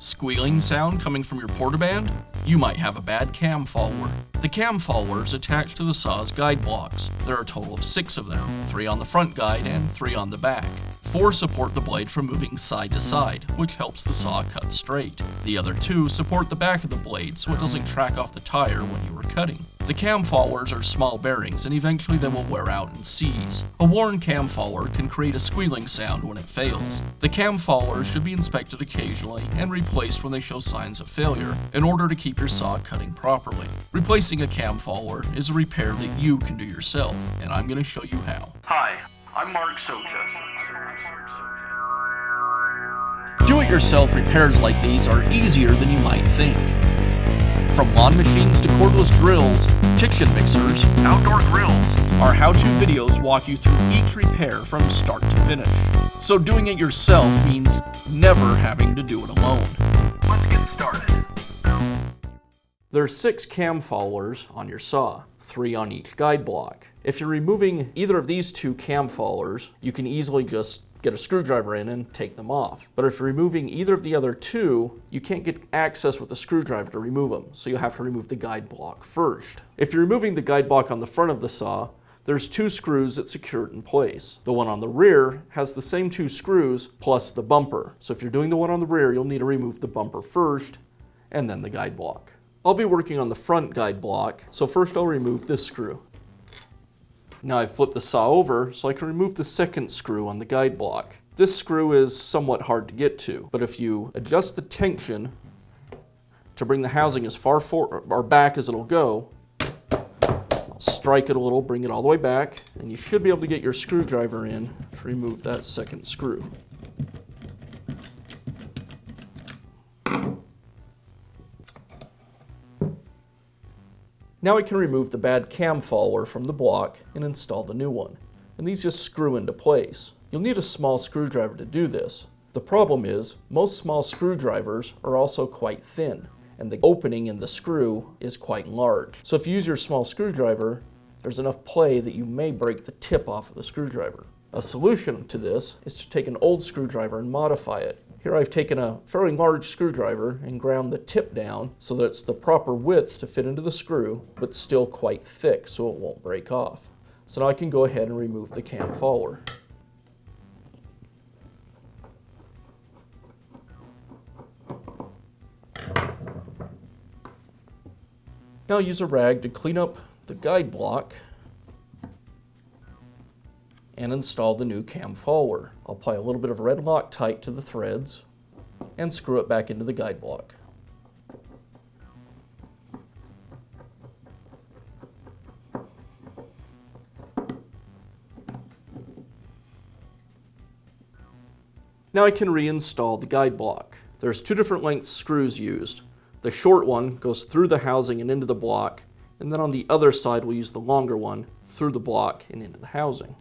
Squealing sound coming from your portaband? You might have a bad cam follower. The cam follower is attached to the saw's guide blocks. There are a total of 6 of them, 3 on the front guide and 3 on the back. 4 support the blade from moving side to side, which helps the saw cut straight. The other 2 support the back of the blade so it doesn't track off the tire when you are cutting. The cam followers are small bearings and eventually they will wear out and seize. A worn cam follower can create a squealing sound when it fails. The cam followers should be inspected occasionally and replaced when they show signs of failure in order to keep your saw cutting properly. Replacing a cam follower is a repair that you can do yourself, and I'm going to show you how. Hi, I'm Mark Socha. Do-it-yourself repairs like these are easier than you might think. From lawn machines to cordless drills, kitchen mixers, Outdoor grills. our how-to videos walk you through each repair from start to finish. So doing it yourself means never having to do it alone. Let's get started. There are 6 cam followers on your saw, 3 on each guide block. If you're removing either of these 2 cam followers, you can easily just get a screwdriver in and take them off. But if you're removing either of the other 2, you can't get access with a screwdriver to remove them, so you'll have to remove the guide block first. If you're removing the guide block on the front of the saw, there's 2 screws that secure it in place. The one on the rear has the same 2 screws plus the bumper. So if you're doing the one on the rear, you'll need to remove the bumper first and then the guide block. I'll be working on the front guide block, so first I'll remove this screw. Now I've flipped the saw over so I can remove the second screw on the guide block. This screw is somewhat hard to get to, but if you adjust the tension to bring the housing as far or back as it'll go, I'll strike it a little, bring it all the way back, and you should be able to get your screwdriver in to remove that second screw. Now I can remove the bad cam follower from the block and install the new one. And these just screw into place. You'll need a small screwdriver to do this. The problem is, most small screwdrivers are also quite thin, and the opening in the screw is quite large. So if you use your small screwdriver, there's enough play that you may break the tip off of the screwdriver. A solution to this is to take an old screwdriver and modify it. Here I've taken a fairly large screwdriver and ground the tip down so that it's the proper width to fit into the screw, but still quite thick so it won't break off. So now I can go ahead and remove the cam follower. Now I'll use a rag to clean up the guide block and install the new cam follower. I'll apply a little bit of red Loctite to the threads and screw it back into the guide block. Now I can reinstall the guide block. There's 2 different length screws used. The short one goes through the housing and into the block, and then on the other side we'll use the longer one through the block and into the housing.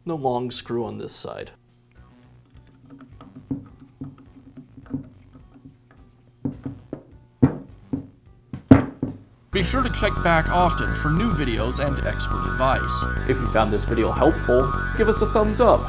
The long screw on this side. Be sure to check back often for new videos and expert advice. If you found this video helpful, give us a thumbs up.